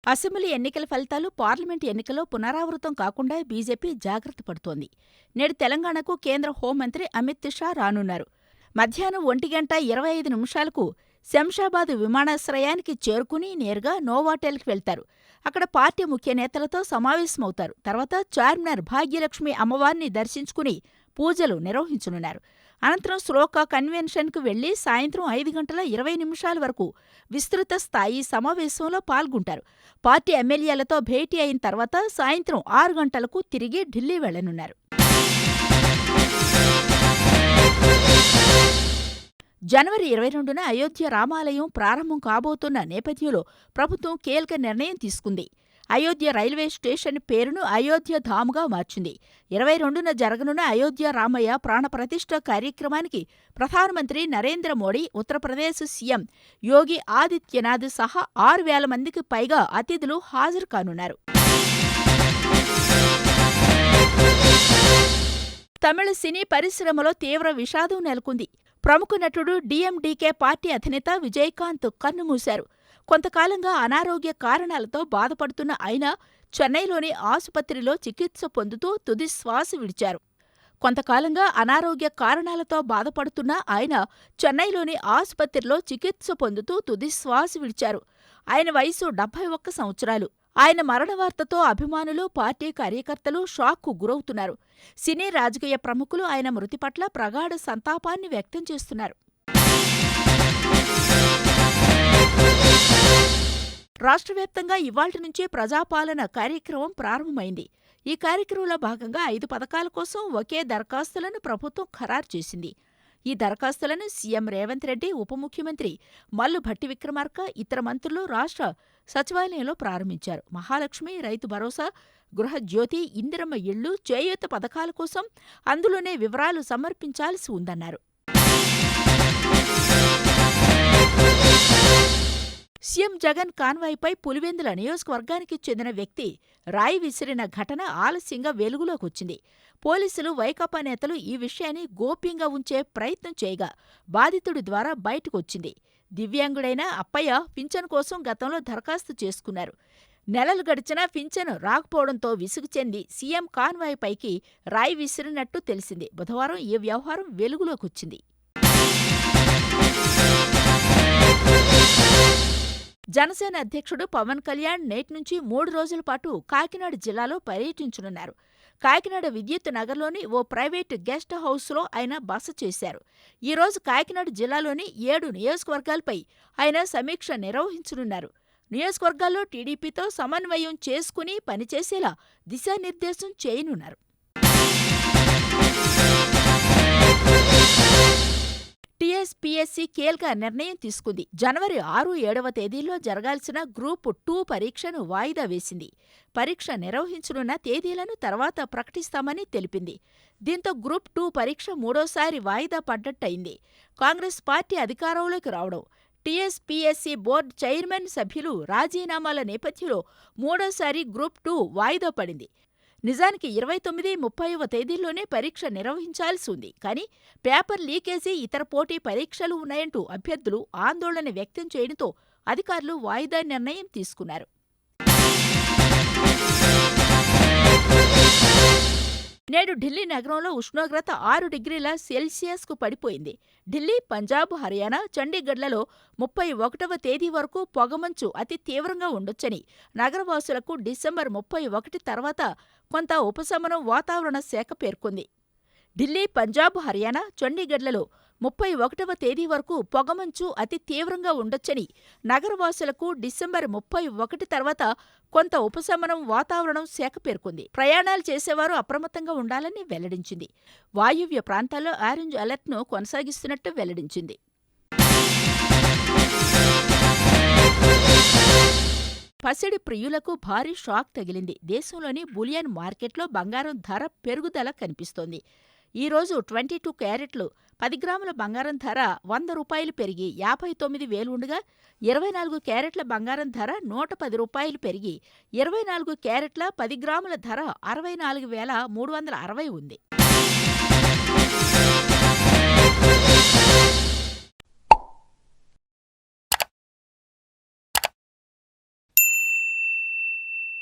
Assembly ఎన్నికల ఫలితాలు parliament ఎన్నికల్లో పునరావృతం కాకుండా బీజేపీ జాగ్రత్త పడుతోంది. నేడు తెలంగాణకు కేంద్ర హోంమంత్రి అమిత్ షా రానున్నారు. మధ్యాహ్నం 1:25 శంషాబాద్ విమానాశ్రయానికి చేరుకుని నేరుగా నోవాటెల్కి వెళ్తారు. అక్కడ పార్టీ ముఖ్య నేతలతో సమావేశమవుతారు. తర్వాత చార్మినార్ భాగ్యలక్ష్మి అమ్మవారిని దర్శించుకుని పూజలు నిర్వహించనున్నారు. అనంతరం శ్లోక కన్వెన్షన్కు వెళ్లి సాయంత్రం 5:20 వరకు విస్తృత స్థాయి సమావేశంలో పాల్గొంటారు. పార్టీ ఎమ్మెల్యేలతో భేటీ అయిన తర్వాత సాయంత్రం 6 గంటలకు తిరిగి ఢిల్లీ వెళ్లనున్నారు. జనవరి 22న అయోధ్య రామాలయం ప్రారంభం కాబోతున్న నేపథ్యంలో ప్రభుత్వం కీలక నిర్ణయం తీసుకుంది. అయోధ్య రైల్వే స్టేషన్ పేరును అయోధ్య ధామ్గా మార్చింది. 22న జరగనున్న అయోధ్య రామయ్య ప్రాణప్రతిష్ఠ కార్యక్రమానికి ప్రధానమంత్రి నరేంద్ర మోడీ, ఉత్తరప్రదేశ్ సీఎం యోగి ఆదిత్యనాథ్ సహా 6,000 మందికి పైగా అతిథులు హాజరు కానున్నారు. తమిళ సినీ పరిశ్రమలో తీవ్ర విషాదం నెలకొంది. ప్రముఖ నటుడు డీఎండీకే పార్టీ అధినేత విజయకాంత్ కన్నుమూశారు. కొంతకాలంగా అనారోగ్య కారణాలతో బాధపడుతున్న ఆయన చెన్నైలోని ఆసుపత్రిలో చికిత్స పొందుతూ తుది శ్వాస విడిచారు. ఆయన వయసు 71 సంవత్సరాలు. ఆయన మరణ వార్తతో అభిమానులు, పార్టీ కార్యకర్తలు షాక్కు గురవుతున్నారు. సినీ, రాజకీయ ప్రముఖులు ఆయన మృతి పట్ల ప్రగాఢ సంతాపాన్ని వ్యక్తం చేస్తున్నారు. రాష్ట్రవ్యాప్తంగా ఇవాళ్టి నుంచి ప్రజాపాలన కార్యక్రమం ప్రారంభమైంది. ఈ కార్యక్రమంలో భాగంగా 5 పథకాల కోసం ఒకే దరఖాస్తులను ప్రభుత్వం ఖరారు చేసింది. ఈ దరఖాస్తులను సీఎం రేవంత్ రెడ్డి, ఉప ముఖ్యమంత్రి మల్లు భట్టి విక్రమార్క, ఇతర మంత్రులు రాష్ట్ర సచివాలయంలో ప్రారంభించారు. మహాలక్ష్మి, రైతు భరోసా, గృహజ్యోతి, ఇందిరమ్మ ఇళ్లు, చేయూత పథకాల కోసం అందులోనే వివరాలు సమర్పించాల్సి ఉందన్నారు. సీఎం జగన్ కాన్వాయ్పై పులివెందుల నియోజకవర్గానికి చెందిన వ్యక్తి రాయి విసిరిన ఘటన ఆలస్యంగా వెలుగులోకొచ్చింది. పోలీసులు, వైకాపా నేతలు ఈ విషయాన్ని గోప్యంగా ఉంచే ప్రయత్నం చేయగా బాధితుడి ద్వారా బయటకొచ్చింది. దివ్యాంగుడైన అప్పయ్య పింఛను కోసం గతంలో దరఖాస్తు చేసుకున్నారు. నెలలు గడిచినా పింఛను రాకపోవడంతో విసుగు చెంది సీఎం కాన్వాయ్పైకి రాయి విసిరినట్టు తెలిసింది. బుధవారం ఈ వ్యవహారం వెలుగులోకొచ్చింది. జనసేన అధ్యక్షుడు పవన్ కళ్యాణ్ నేటి నుంచి 3 రోజుల పాటు కాకినాడ జిల్లాలో పర్యటించనున్నారు. కాకినాడ విద్యుత్ నగర్లోని ఓ ప్రైవేటు గెస్ట్ హౌస్లో ఆయన బస చేశారు. ఈరోజు కాకినాడ జిల్లాలోని 7 నియోజకవర్గాలపై ఆయన సమీక్ష నిర్వహించనున్నారు. నియోజకవర్గాల్లో టీడీపీతో సమన్వయం చేసుకుని పనిచేసేలా దిశానిర్దేశం చేయనున్నారు. టీఎస్పీఎస్సీ కీలక నిర్ణయం తీసుకుంది. జనవరి 6, 7వ తేదీల్లో జరగాల్సిన గ్రూప్ 2 పరీక్షను వాయిదా వేసింది. పరీక్ష నిర్వహించనున్న తేదీలను తర్వాత ప్రకటిస్తామని తెలిపింది. దీంతో గ్రూప్ 2 పరీక్ష 3వసారి వాయిదా పడ్డట్టయింది. కాంగ్రెస్ పార్టీ అధికారంలోకి రావడం, టీఎస్పీఎస్సీ బోర్డు చైర్మన్, సభ్యులు రాజీనామాల నేపథ్యంలో 3వసారి గ్రూప్ 2 వాయిదా పడింది. నిజానికి 29, 30వ తేదీల్లోనే పరీక్ష నిర్వహించాల్సి ఉంది. కానీ పేపర్ లీకేజీ, ఇతర పోటీ పరీక్షలు ఉన్నాయంటూ అభ్యర్థులు ఆందోళన వ్యక్తం చేయడంతో అధికారులు వాయిదా నిర్ణయం తీసుకున్నారు. నేడు ఢిల్లీ నగరంలో ఉష్ణోగ్రత 6 డిగ్రీల సెల్సియస్కు పడిపోయింది. ఢిల్లీ, పంజాబ్, హర్యానా, చండీగఢ్లలో 31వ తేదీ వరకు పొగమంచు అతి తీవ్రంగా ఉండొచ్చని నగరవాసులకు డిసెంబర్ 31 తర్వాత కొంత ఉపశమనం వాతావరణ శాఖ పేర్కొంది. ఢిల్లీ, పంజాబ్, హర్యానా, చండీగఢ్లలో 31వ తేదీ వరకు పొగమంచు అతి తీవ్రంగా ఉండొచ్చని నగరవాసులకు డిసెంబర్ 31 తర్వాత కొంత ఉపశమనం వాతావరణం శాఖ పేర్కొంది. ప్రయాణాలు చేసేవారు అప్రమత్తంగా ఉండాలని వెల్లడించింది. వాయువ్య ప్రాంతాల్లో ఆరెంజ్ అలర్ట్ను కొనసాగిస్తున్నట్టు వెల్లడించింది. పసిడి ప్రియులకు భారీ షాక్ తగిలింది. దేశంలోని బులియన్ మార్కెట్లో బంగారం ధర పెరుగుదల కనిపిస్తోంది. ఈరోజు 22 క్యారెట్లు 10 గ్రాముల బంగారం ధర ₹100 పెరిగి 59,000 ఉండగా, 24 క్యారెట్ల బంగారం ధర ₹110 పెరిగి 24 క్యారెట్ల 10 గ్రాముల ధర 64,360 ఉంది.